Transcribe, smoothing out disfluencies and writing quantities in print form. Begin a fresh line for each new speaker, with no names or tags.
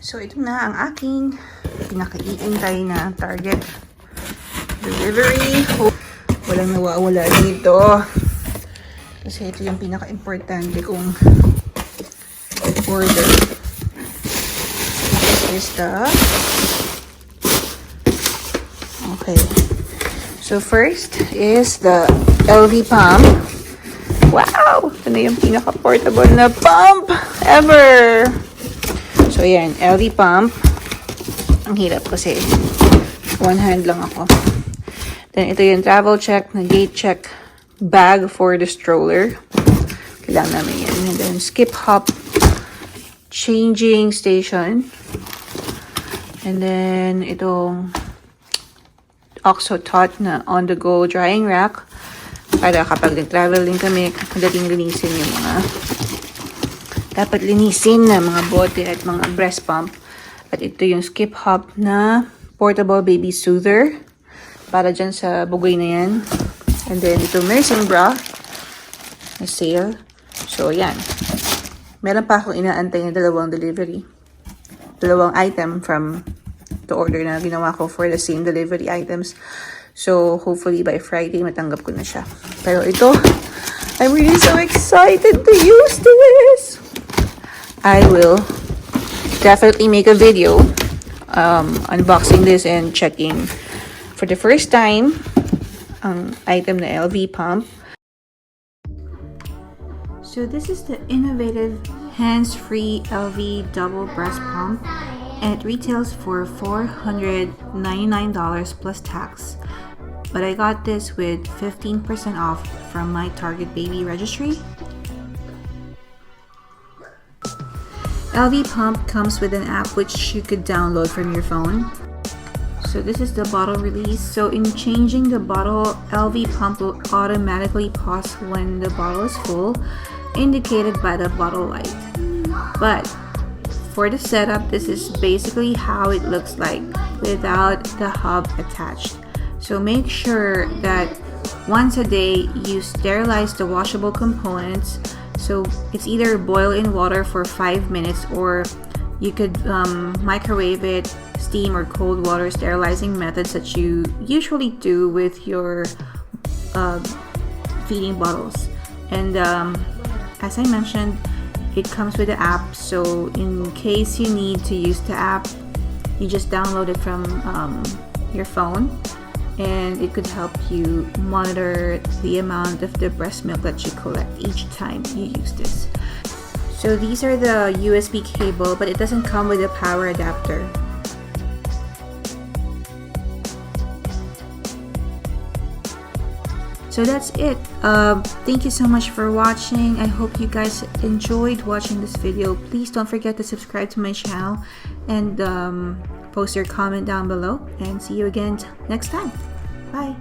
So, ito na ang aking pinaka-iintay na Target delivery. Walang nawawala dito. Kasi ito yung pinaka-importante kong order. This is the... Okay. So, first is the Elvie pump. Wow! Ito na yung pinaka-portable na pump ever! So, yan. Elvie pump. Ang hirap kasi one hand lang ako. Then, ito yung travel check na gate check bag for the stroller. Kailangan namin yan. And then, skip hop changing station. And then, itong Oxo Tot na on-the-go drying rack. Para kapag nag-travel din kami, madaling linisin yung mga dapat linisin na mga bote at mga breast pump. At ito yung skip hop na portable baby soother. Para dyan sa bugoy na yan. And then ito nursing bra na sale. So yan. Meron pa akong inaantay na dalawang delivery. Dalawang item from the order na ginawa ko for the same delivery items. So hopefully by Friday matanggap ko na siya. Pero ito, I'm really so excited to use this. I will definitely make a video unboxing this and checking for the first time ang item na Elvie pump. So this is the innovative hands-free Elvie double breast pump and it retails for $499 plus tax. But I got this with 15% off from my Target Baby registry. Elvie pump comes with an app which you could download from your phone. So this is the bottle release. So in changing the bottle, Elvie pump will automatically pause when the bottle is full, indicated by the bottle light. But for the setup, this is basically how it looks like without the hub attached. So make sure that once a day you sterilize the washable components. So it's either boil in water for 5 minutes or you could microwave it, steam or cold water sterilizing methods that you usually do with your feeding bottles. And as I mentioned, it comes with the app. So in case you need to use the app, you just download it from your phone. And it could help you monitor the amount of the breast milk that you collect each time you use this. So these are the USB cable, but it doesn't come with a power adapter. So that's it. Thank you so much for watching. I hope you guys enjoyed watching this video. Please don't forget to subscribe to my channel and post your comment down below, and see you again next time. Bye.